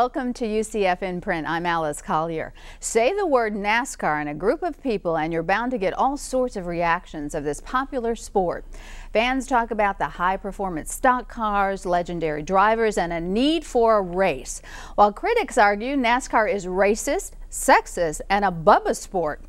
Welcome to UCF in Print. I'm Alice Collier. Say the word NASCAR in a group of people and you're bound to get all sorts of reactions of this popular sport. Fans talk about the high-performance stock cars, legendary drivers, and a need for a race. While critics argue NASCAR is racist, sexist, and a Bubba sport.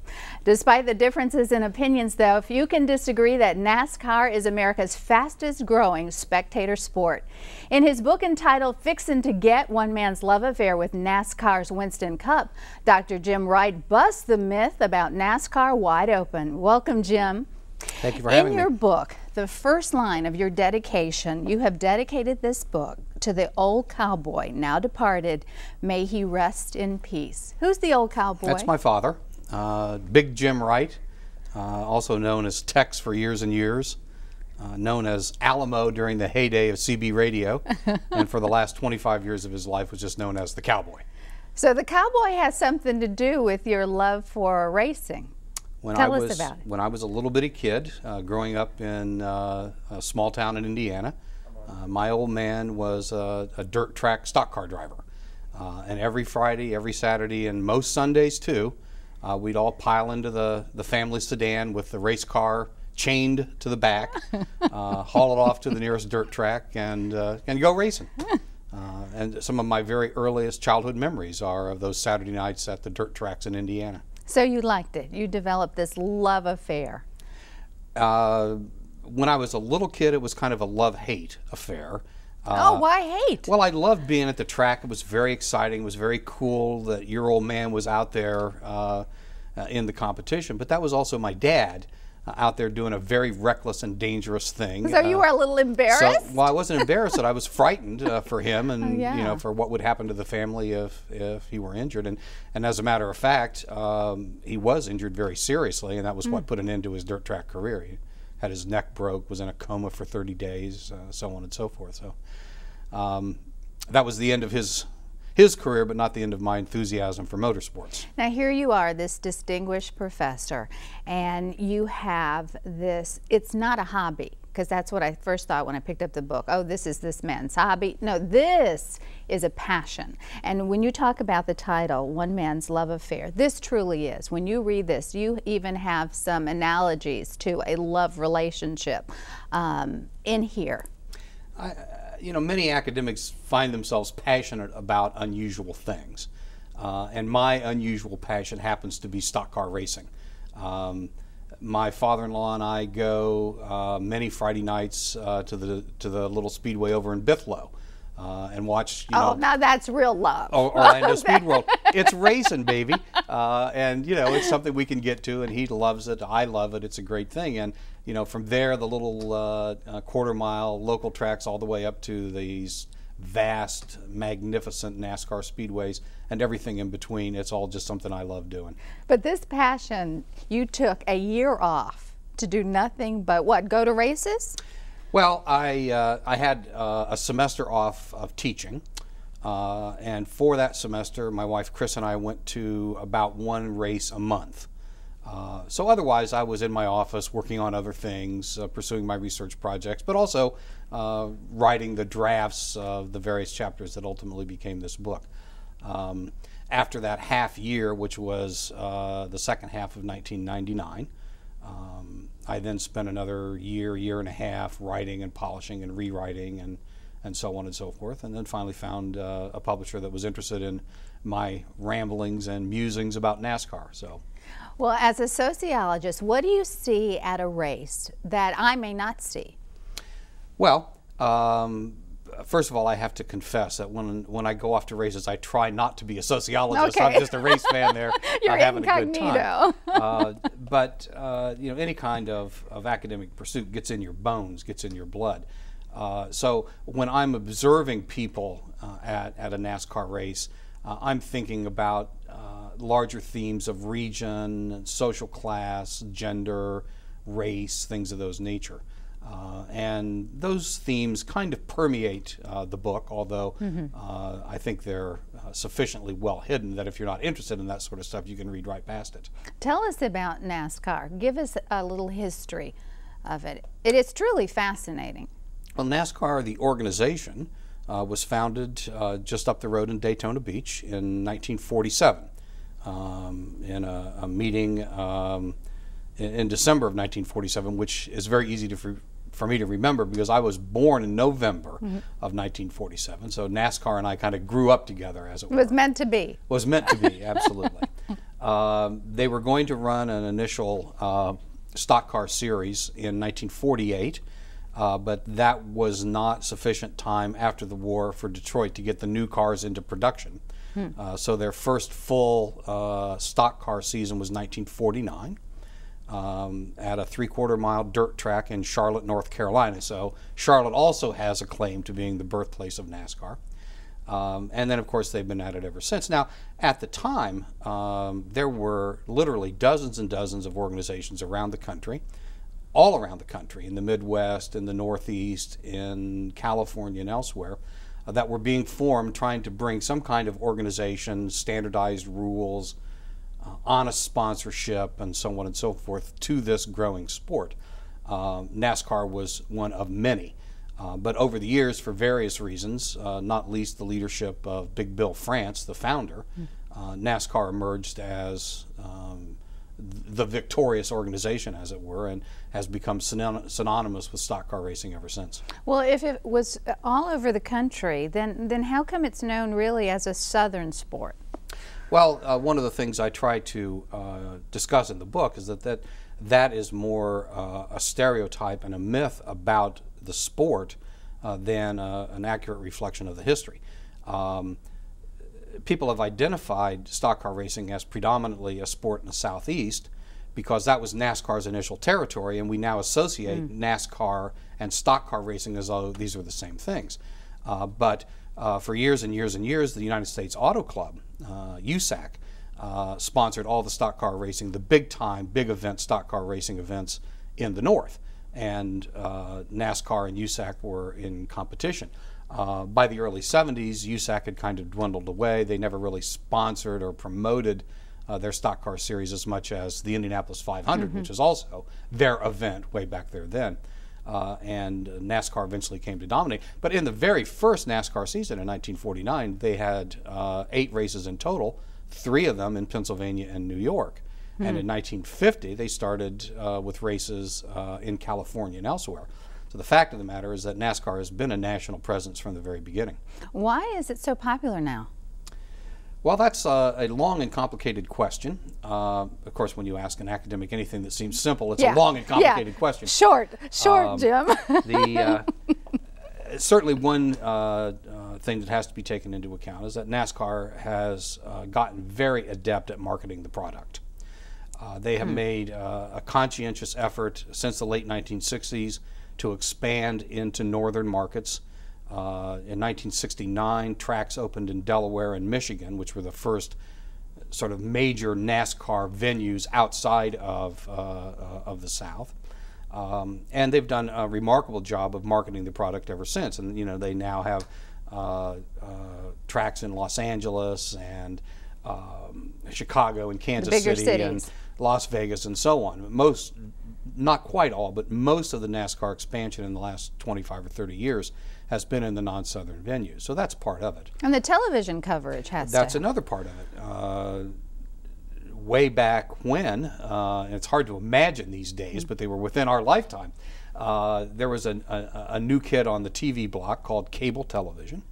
Despite the differences in opinions, though, few can disagree that NASCAR is America's fastest-growing spectator sport. In his book entitled Fixin to Get, One Man's Love Affair with NASCAR's Winston Cup, Dr. Jim Wright busts the myth about NASCAR wide open. Welcome, Jim. Thank you for having me. In your book, the first line of your dedication, you have dedicated this book to the old cowboy, now departed. May he rest in peace. Who's the old cowboy? That's my father, Big Jim Wright, also known as Tex for years and years, known as Alamo during the heyday of CB radio, and for the last 25 years of his life was just known as the cowboy. So the cowboy has something to do with your love for racing. Tell us about it. When I was a little bitty kid, growing up in a small town in Indiana, my old man was a dirt track stock car driver. And every Friday, every Saturday, and most Sundays too, we'd all pile into the family sedan with the race car chained to the back, haul it off to the nearest dirt track, and go racing. And some of my very earliest childhood memories are of those Saturday nights at the dirt tracks in Indiana. So you liked it. You developed this love affair. When I was a little kid, it was kind of a love-hate affair. Oh, why hate? Well, I loved being at the track. It was very exciting. It was very cool that your old man was out there in the competition. But that was also my dad out there doing a very reckless and dangerous thing. So you were a little embarrassed? Well, I wasn't embarrassed, but I was frightened for him and you know, for what would happen to the family if he were injured. And as a matter of fact, he was injured very seriously, and that was what put an end to his dirt track career. He had his neck broke, was in a coma for 30 days, so on and so forth. So that was the end of his career, but not the end of my enthusiasm for motorsports. Now here you are, this distinguished professor, and you have this, it's not a hobby, because that's what I first thought when I picked up the book. Oh, this is this man's hobby. No, this is a passion. And when you talk about the title, One Man's Love Affair, this truly is. When you read this, you even have some analogies to a love relationship in here. You know, many academics find themselves passionate about unusual things, and my unusual passion happens to be stock car racing. My father-in-law and I go many Friday nights to the little speedway over in Bithlo and watch. You know, now that's real love. Orlando Speed World. It's racing, baby, and you know, it's something we can get to, and he loves it. I love it. It's a great thing, and you know, from there, the little quarter-mile local tracks all the way up to these vast, magnificent NASCAR speedways and everything in between. It's all just something I love doing. But this passion, you took a year off to do nothing but what, go to races? Well, I had a semester off of teaching, and for that semester, my wife Chris and I went to about one race a month. So otherwise, I was in my office working on other things, pursuing my research projects, but also writing the drafts of the various chapters that ultimately became this book. After that half year, which was the second half of 1999, I then spent another year and a half writing and polishing and rewriting and so on and so forth, and then finally found a publisher that was interested in my ramblings and musings about NASCAR. So. Well, as a sociologist, what do you see at a race that I may not see? Well, first of all, I have to confess that when I go off to races, I try not to be a sociologist. Okay. I'm just a race fan there. You're having incognito. a good time. But you know, any kind of academic pursuit gets in your bones, gets in your blood. So when I'm observing people at a NASCAR race, I'm thinking about larger themes of region, social class, gender, race, things of those nature. And those themes kind of permeate the book, although I think they're sufficiently well hidden that if you're not interested in that sort of stuff, you can read right past it. Tell us about NASCAR. Give us a little history of it. It is truly fascinating. Well, NASCAR, the organization, was founded just up the road in Daytona Beach in 1947 in a meeting in December of 1947, which is very easy for me to remember because I was born in November of 1947. So NASCAR and I kind of grew up together, as it were. It was meant to be. Was meant to be, absolutely. They were going to run an initial stock car series in 1948, but that was not sufficient time after the war for Detroit to get the new cars into production. So their first full stock car season was 1949 at a 3/4 mile dirt track in Charlotte, North Carolina. So Charlotte also has a claim to being the birthplace of NASCAR. And then, of course, they've been at it ever since. Now, at the time, there were literally dozens and dozens of organizations around the country, all around the country, in the Midwest, in the Northeast, in California and elsewhere, that were being formed trying to bring some kind of organization, standardized rules, honest sponsorship, and so on and so forth to this growing sport. NASCAR was one of many. But over the years, for various reasons, not least the leadership of Big Bill France, the founder, NASCAR emerged as the victorious organization, as it were, and has become synonymous with stock car racing ever since. Well, if it was all over the country, then how come it's known really as a Southern sport? Well, one of the things I try to discuss in the book is that is more a stereotype and a myth about the sport than an accurate reflection of the history. People have identified stock car racing as predominantly a sport in the Southeast because that was NASCAR's initial territory, and we now associate NASCAR and stock car racing as though these are the same things. But for years and years and years, the United States Auto Club, USAC, sponsored all the stock car racing, the big-time, big-event stock car racing events in the North. And NASCAR and USAC were in competition. By the early 70s, USAC had kind of dwindled away. They never really sponsored or promoted their stock car series as much as the Indianapolis 500, which is also their event way back there then. And NASCAR eventually came to dominate. But in the very first NASCAR season in 1949, they had 8 races in total, 3 of them in Pennsylvania and New York. And in 1950, they started with races in California and elsewhere. So the fact of the matter is that NASCAR has been a national presence from the very beginning. Why is it so popular now? Well, that's a long and complicated question. Of course, when you ask an academic anything that seems simple, it's a long and complicated question. Short, Jim. Certainly one thing that has to be taken into account is that NASCAR has gotten very adept at marketing the product. They have made a conscientious effort since the late 1960s to expand into northern markets. In 1969, tracks opened in Delaware and Michigan, which were the first sort of major NASCAR venues outside of the South. And they've done a remarkable job of marketing the product ever since. And, you know, they now have tracks in Los Angeles and Chicago and Kansas City and Las Vegas and so on. Most, not quite all, but most of the NASCAR expansion in the last 25 or 30 years has been in the non-southern venues. So that's part of it. And the television coverage has That's another part of it. Way back when, and it's hard to imagine these days, but they were within our lifetime, there was a new kid on the TV block called cable television.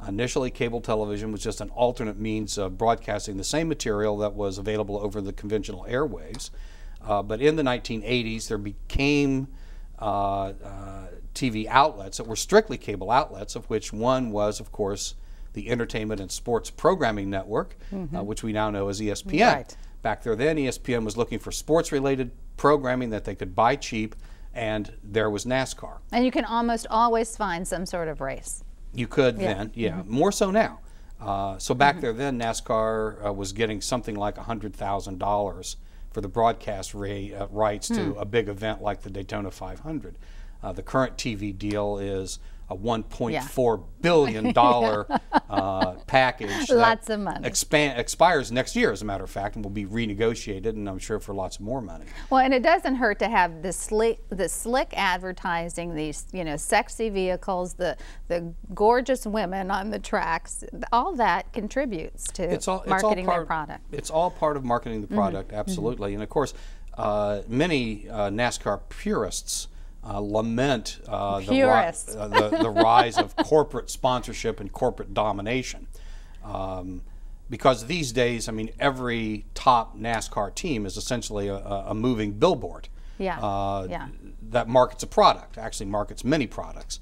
Initially, cable television was just an alternate means of broadcasting the same material that was available over the conventional airwaves. But in the 1980s, there became TV outlets that were strictly cable outlets, of which one was, of course, the Entertainment and Sports Programming Network, which we now know as ESPN. Right. Back there then, ESPN was looking for sports-related programming that they could buy cheap, and there was NASCAR. And you can almost always find some sort of race. You could then, more so now. So back there then, NASCAR was getting something like $100,000 for the broadcast rights to a big event like the Daytona 500. The current TV deal is a $1.4 billion package. Lots of money. Expires next year, as a matter of fact, and will be renegotiated, and I'm sure for lots more money. Well, and it doesn't hurt to have the slick advertising, these sexy vehicles, the gorgeous women on the tracks. All that contributes to marketing their product. It's all part of marketing the product, absolutely. And of course, many NASCAR purists lament the rise of corporate sponsorship and corporate domination. Because these days, I mean, every top NASCAR team is essentially a moving billboard that markets a product, actually markets many products.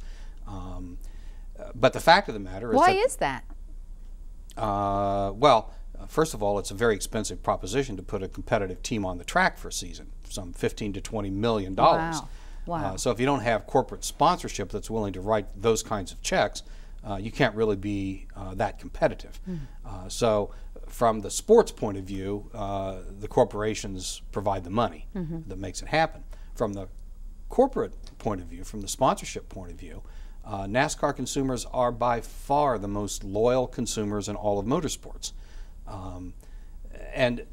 But the fact of the matter is why is that? Well, first of all, it's a very expensive proposition to put a competitive team on the track for a season, some $15 to $20 million. Wow. Wow. So if you don't have corporate sponsorship that's willing to write those kinds of checks, you can't really be that competitive. So from the sports point of view, the corporations provide the money that makes it happen. From the corporate point of view, from the sponsorship point of view, NASCAR consumers are by far the most loyal consumers in all of motorsports. And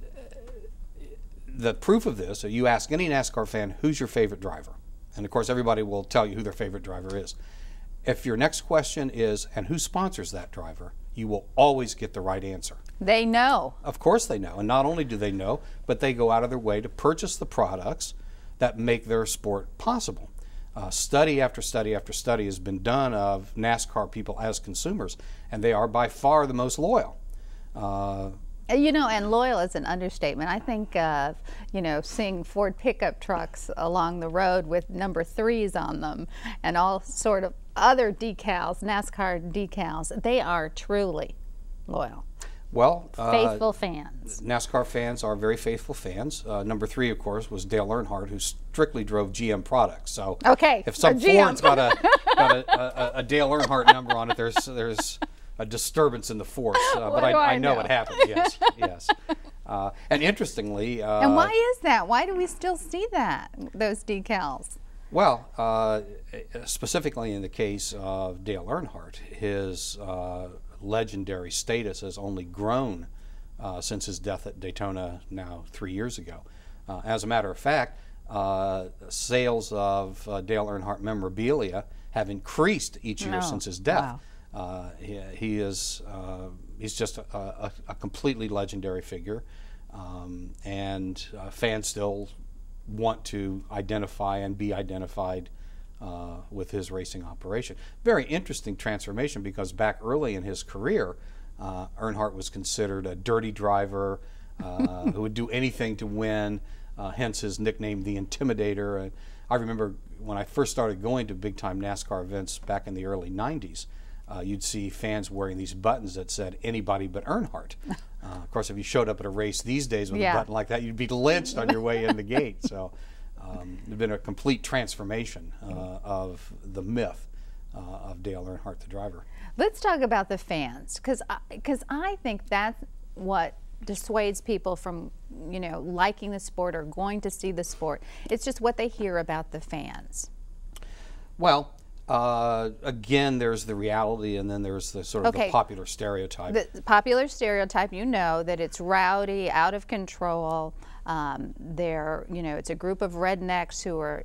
the proof of this, you ask any NASCAR fan, who's your favorite driver? And of course, everybody will tell you who their favorite driver is. If your next question is, and who sponsors that driver, you will always get the right answer. They know. Of course they know. And not only do they know, but they go out of their way to purchase the products that make their sport possible. Study after study after study has been done of NASCAR people as consumers, and they are by far the most loyal. And loyal is an understatement. I think of, seeing Ford pickup trucks along the road with number 3s on them and all sort of other decals, NASCAR decals. They are truly loyal. Well, faithful fans. NASCAR fans are very faithful fans. Number 3, of course, was Dale Earnhardt, who strictly drove GM products. So if some Ford's got a Dale Earnhardt number on it, there's a disturbance in the force, but I know it happened. Yes, yes. And interestingly, and why is that? Why do we still see those decals? Well, specifically in the case of Dale Earnhardt, his legendary status has only grown since his death at Daytona now 3 years ago. As a matter of fact, sales of Dale Earnhardt memorabilia have increased each year since his death. Wow. He's just a completely legendary figure, and fans still want to identify and be identified with his racing operation. Very interesting transformation, because back early in his career, Earnhardt was considered a dirty driver who would do anything to win, hence his nickname, the Intimidator. And I remember when I first started going to big-time NASCAR events back in the early 90s, you'd see fans wearing these buttons that said anybody but Earnhardt. Of course, if you showed up at a race these days with a button like that, you'd be lynched on your way in the gate. So there's been a complete transformation of the myth of Dale Earnhardt, the driver. Let's talk about the fans, because I think that's what dissuades people from liking the sport or going to see the sport. It's just what they hear about the fans. Well, again, there's the reality, and then there's the sort of the popular stereotype. The popular stereotype, that it's rowdy, out of control. It's a group of rednecks who are,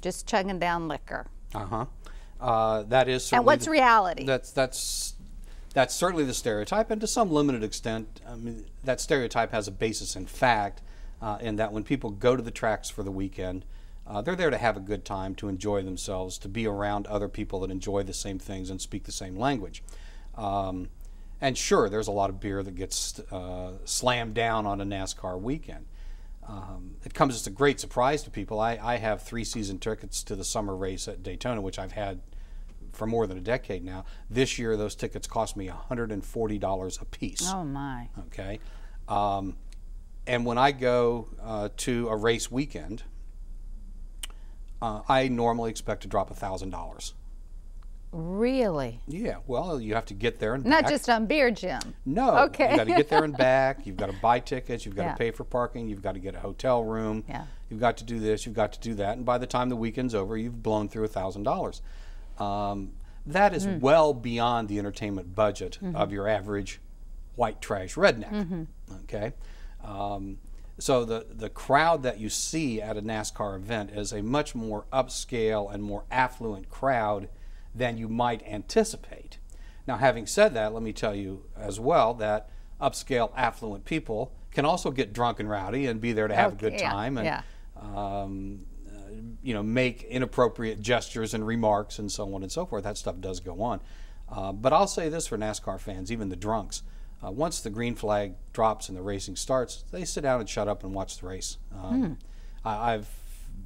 just chugging down liquor. That is certainly. And what's reality? That's certainly the stereotype, and to some limited extent, I mean, that stereotype has a basis in fact, in that when people go to the tracks for the weekend, they're there to have a good time, to enjoy themselves, to be around other people that enjoy the same things and speak the same language. And sure, there's a lot of beer that gets slammed down on a NASCAR weekend. It comes as a great surprise to people. I have 3 season tickets to the summer race at Daytona, which I've had for more than a decade now. This year, those tickets cost me $140 a piece. Oh my! Okay, and when I go to a race weekend, I normally expect to drop $1,000 Really? Yeah, well, you have to get there and Not back. just on beer, Jim. No. Okay. You've got to get there and back. You've got to buy tickets. You've got Yeah. to pay for parking. You've got to get a hotel room. Yeah. You've got to do this. You've got to do that. And by the time the weekend's over, you've blown through $1,000. That is well beyond the entertainment budget of your average white trash redneck. Okay. So the crowd that you see at a NASCAR event is a much more upscale and more affluent crowd than you might anticipate. Now, having said that, let me tell you as well that upscale, affluent people can also get drunk and rowdy and be there to have a good time and you know, make inappropriate gestures and remarks and so on and so forth. That stuff does go on. But I'll say this for NASCAR fans, even the drunks, once the green flag drops and the racing starts, they sit down and shut up and watch the race. I've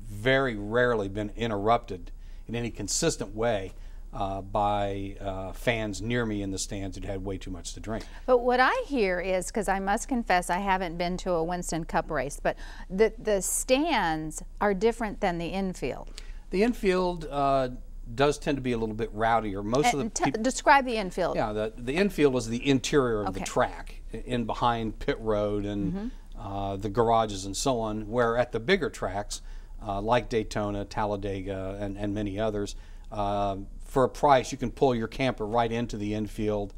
very rarely been interrupted in any consistent way by fans near me in the stands who'd had way too much to drink. But what I hear is, because I must confess I haven't been to a Winston Cup race, but the stands are different than the infield. The infield does tend to be a little bit rowdier. Most of the describe the infield. Yeah, the infield is the interior of the track, in behind pit road and the garages and so on, where at the bigger tracks, like Daytona, Talladega, and many others, for a price you can pull your camper right into the infield,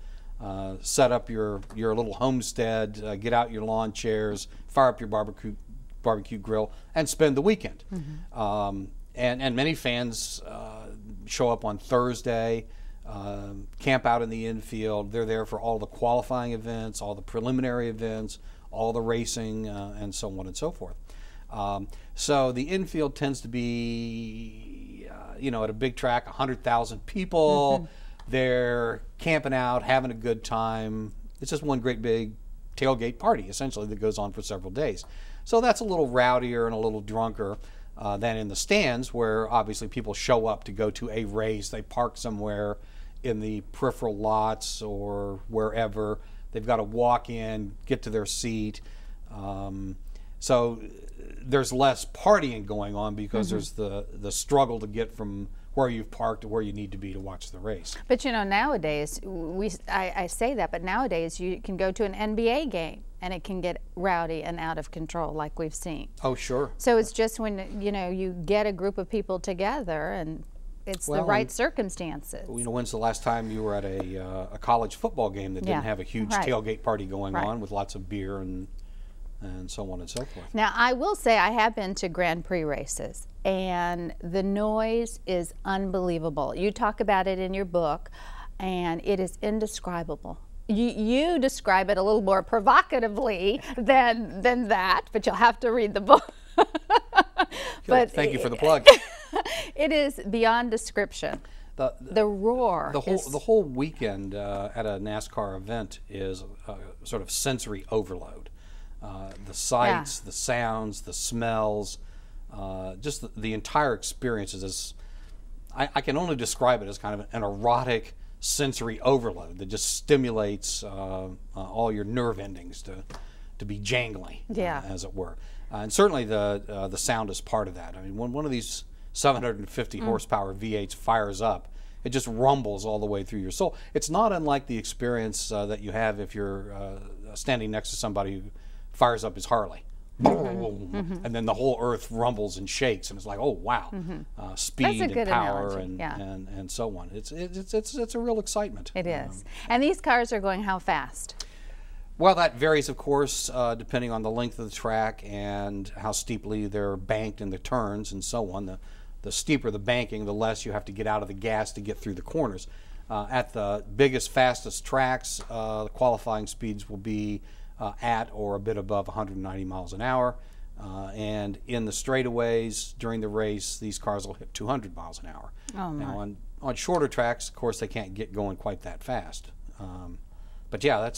set up your little homestead, get out your lawn chairs, fire up your barbecue grill, and spend the weekend. And many fans show up on Thursday, camp out in the infield. They're there for all the qualifying events, all the preliminary events, all the racing, and so on and so forth. So the infield tends to be, you know, at a big track, 100,000 people. They're camping out, having a good time. It's just one great big tailgate party, essentially, that goes on for several days. So that's a little rowdier and a little drunker than in the stands, where obviously people show up to go to a race. They park somewhere in the peripheral lots or wherever. They've got to walk in, get to their seat. So there's less partying going on because there's the struggle to get from where you've parked to where you need to be to watch the race. But you know, nowadays, I say that, but nowadays you can go to an NBA game and it can get rowdy and out of control like we've seen. Oh, sure. So it's just when, you know, you get a group of people together and it's the right circumstances. You know, when's the last time you were at a college football game that didn't have a huge tailgate party going on with lots of beer and so on and so forth? Now, I will say I have been to Grand Prix races, and the noise is unbelievable. You talk about it in your book, and it is indescribable. You describe it a little more provocatively than that, but you'll have to read the book. But thank you for the plug. It is beyond description. The roar. The whole weekend at a NASCAR event is sort of sensory overload. The sights, the sounds, the smells, just the entire experience is, I can only describe it as kind of an erotic sensory overload that just stimulates all your nerve endings to be jangly, as it were. And certainly the sound is part of that. I mean, when one of these 750 horsepower V8s fires up, it just rumbles all the way through your soul. It's not unlike the experience that you have if you're standing next to somebody who fires up his Harley. And then the whole earth rumbles and shakes, and it's like, oh wow, speed and power and so on. It's a real excitement. It is. And these cars are going how fast? Well, that varies, of course, depending on the length of the track and how steeply they're banked in the turns and so on. The steeper the banking, the less you have to get out of the gas to get through the corners. At the biggest, fastest tracks, the qualifying speeds will be at or a bit above 190 miles an hour. And in the straightaways during the race, these cars will hit 200 miles an hour. Oh, my. Now, on shorter tracks, of course, they can't get going quite that fast. But yeah,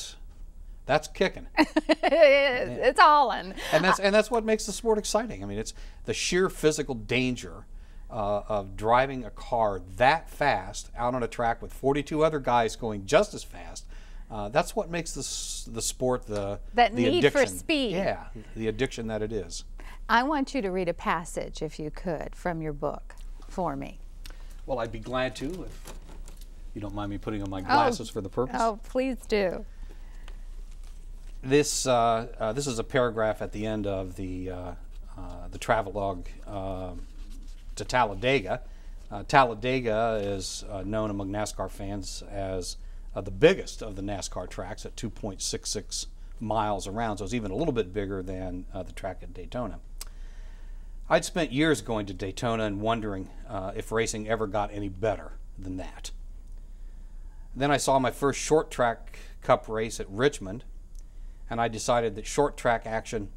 that's kicking. It is. It's all in. And that's what makes the sport exciting. I mean, it's the sheer physical danger of driving a car that fast out on a track with 42 other guys going just as fast. That's what makes the sport the need addiction. for speed. Yeah, the addiction that it is. I want you to read a passage, if you could, from your book for me. Well, I'd be glad to. You don't mind me putting on my glasses for the purpose? Oh, please do. This is a paragraph at the end of the travelogue to Talladega. Talladega is known among NASCAR fans as the biggest of the NASCAR tracks at 2.66 miles around, so it's even a little bit bigger than the track at Daytona. I'd spent years going to Daytona and wondering if racing ever got any better than that. Then I saw my first short track cup race at Richmond, and I decided that short track action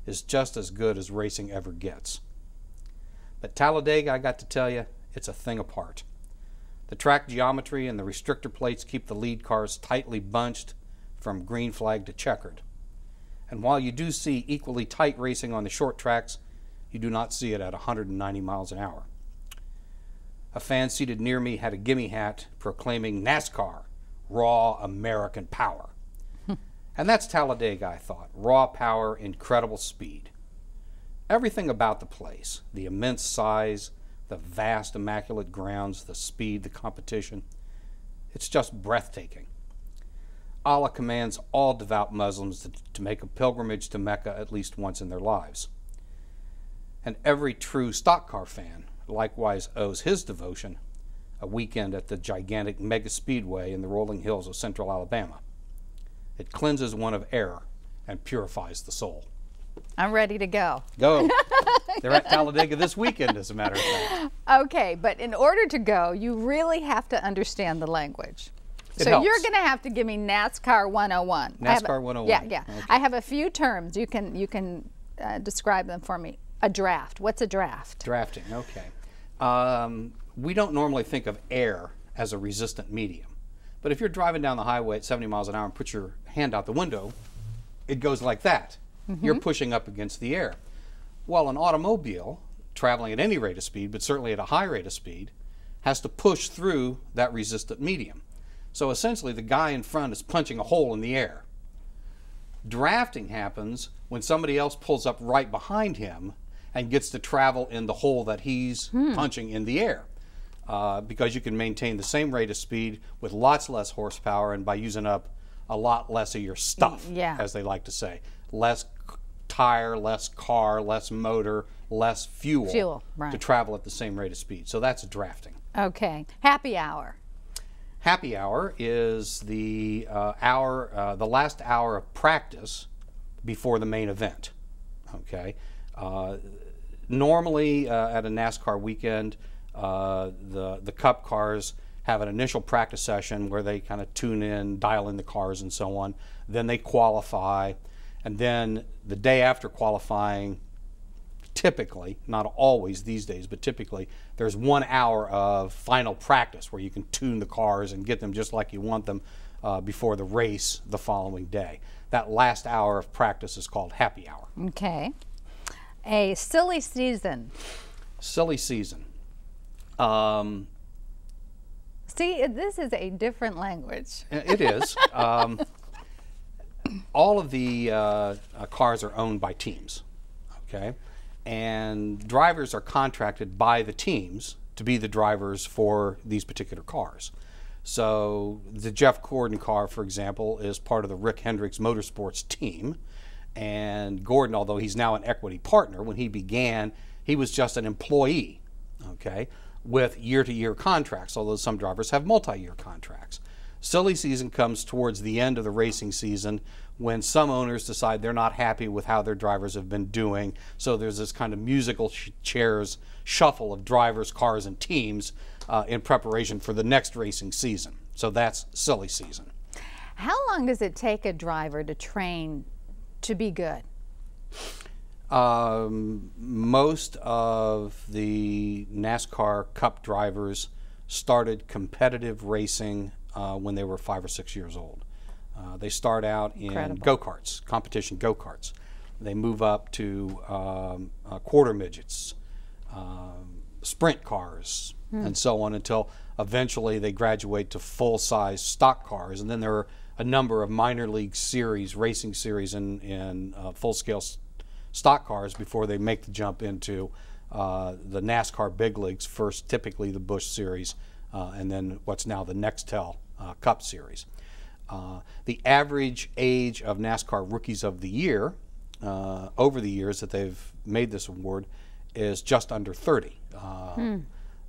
is just as good as racing ever gets. But Talladega, I got to tell you, it's a thing apart. The track geometry and the restrictor plates keep the lead cars tightly bunched from green flag to checkered. And while you do see equally tight racing on the short tracks, you do not see it at 190 miles an hour. A fan seated near me had a gimme hat proclaiming NASCAR, raw American power. And that's Talladega, I thought. Raw power, incredible speed. Everything about the place, the immense size, the vast, immaculate grounds, the speed, the competition, it's just breathtaking. Allah commands all devout Muslims to make a pilgrimage to Mecca at least once in their lives. And every true stock car fan likewise owes his devotion a weekend at the gigantic mega speedway in the rolling hills of central Alabama. It cleanses one of error and purifies the soul. I'm ready to go. Go. They're at Talladega this weekend, as a matter of fact. Okay, but in order to go, you really have to understand the language. So you're going to have to give me NASCAR 101. NASCAR 101. Yeah. Okay. I have a few terms. You can describe them for me. A draft. What's a draft? Drafting. Okay. We don't normally think of air as a resistant medium. But if you're driving down the highway at 70 miles an hour and put your hand out the window, it goes like that. You're pushing up against the air. Well, an automobile, traveling at any rate of speed, but certainly at a high rate of speed, has to push through that resistant medium. So essentially, the guy in front is punching a hole in the air. Drafting happens when somebody else pulls up right behind him and gets to travel in the hole that he's punching in the air. Because you can maintain the same rate of speed with lots less horsepower and by using up a lot less of your stuff, as they like to say. Less tire, less car, less motor, less fuel to travel at the same rate of speed. So that's drafting. Okay. Happy hour. Happy hour is the the last hour of practice before the main event. Okay. Normally at a NASCAR weekend, the Cup cars have an initial practice session where they kind of tune in, dial in the cars and so on. Then they qualify, and then the day after qualifying, typically, not always these days, but typically, there's 1 hour of final practice where you can tune the cars and get them just like you want them before the race the following day. That last hour of practice is called happy hour. Okay. A silly season. Silly season. See, this is a different language. It is. All of the cars are owned by teams, okay? And drivers are contracted by the teams to be the drivers for these particular cars. So the Jeff Gordon car, for example, is part of the Rick Hendricks Motorsports team. And Gordon, although he's now an equity partner, when he began, he was just an employee, okay, with year-to-year contracts, although some drivers have multi-year contracts. Silly season comes towards the end of the racing season when some owners decide they're not happy with how their drivers have been doing, so there's this kind of musical chairs shuffle of drivers, cars, and teams in preparation for the next racing season. So that's silly season. How long does it take a driver to train to be good? Most of the NASCAR Cup drivers started competitive racing when they were 5 or 6 years old. They start out in go-karts, competition go-karts. They move up to quarter midgets, sprint cars, and so on until eventually they graduate to full-size stock cars. And then there are a number of minor league series, racing series in full-scale stock cars before they make the jump into the NASCAR big leagues, first typically the Busch Series and then what's now the Nextel Cup Series. The average age of NASCAR Rookies of the Year over the years that they've made this award is just under 30.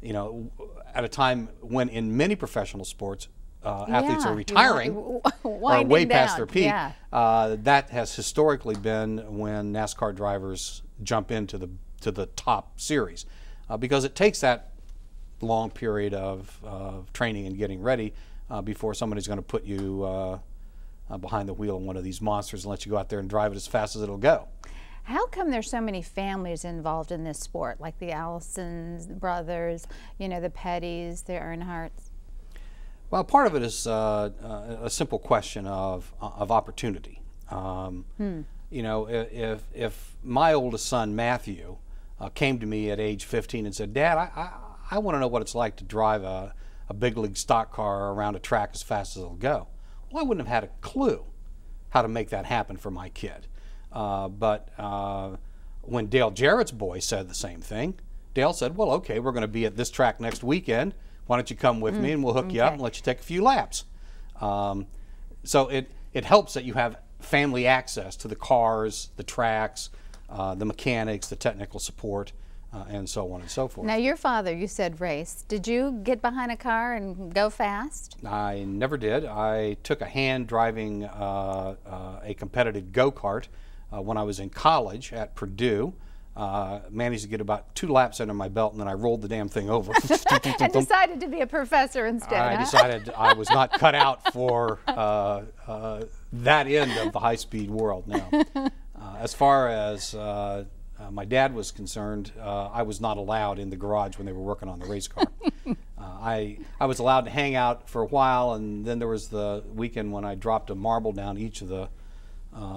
You know, at a time when in many professional sports athletes are retiring or way past their peak. That has historically been when NASCAR drivers jump into the top series, because it takes that long period of training and getting ready before somebody's going to put you behind the wheel of one of these monsters and let you go out there and drive it as fast as it'll go. How come there's so many families involved in this sport, like the Allisons, the brothers, you know, the Pettys, the Earnhardts? Well, part of it is a simple question of opportunity. You know, if my oldest son, Matthew, came to me at age 15 and said, "Dad, I want to know what it's like to drive a big league stock car around a track as fast as it'll go," well, I wouldn't have had a clue how to make that happen for my kid. But when Dale Jarrett's boy said the same thing, Dale said, "Well, okay, we're going to be at this track next weekend. Why don't you come with me and we'll hook you up and let you take a few laps." So it helps that you have family access to the cars, the tracks, the mechanics, the technical support, and so on and so forth. Now, your father, you said race. Did you get behind a car and go fast? I never did. I took a hand driving a competitive go-kart when I was in college at Purdue. Managed to get about 2 laps under my belt, and then I rolled the damn thing over. And decided to be a professor instead. I decided I was not cut out for that end of the high-speed world now. As far as my dad was concerned, I was not allowed in the garage when they were working on the race car. I was allowed to hang out for a while, and then there was the weekend when I dropped a marble down each of the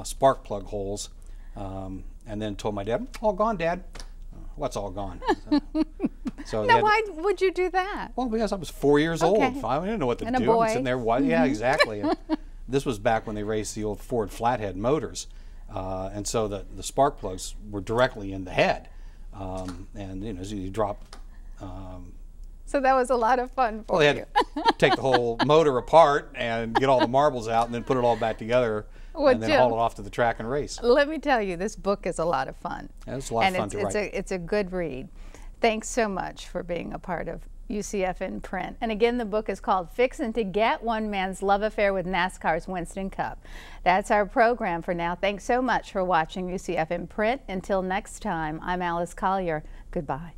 spark plug holes, and then told my dad, "All gone, Dad." "What's all gone?" So now, why would you do that? Well, because I was 4 years old. I didn't know what to do. I'm sitting there, yeah, exactly. And this was back when they raced the old Ford flathead motors, and so the spark plugs were directly in the head, and you know, as you drop. So that was a lot of fun for you. Well, they had to take the whole motor apart and get all the marbles out, and then put it all back together. Well, and then Jim, haul it off to the track and race. Let me tell you, this book is a lot of fun. Yeah, it's a lot of fun to write. It's a good read. Thanks so much for being a part of UCF in Print. And again, the book is called Fixin' to Get: One Man's Love Affair with NASCAR's Winston Cup. That's our program for now. Thanks so much for watching UCF in Print. Until next time, I'm Alice Collier. Goodbye.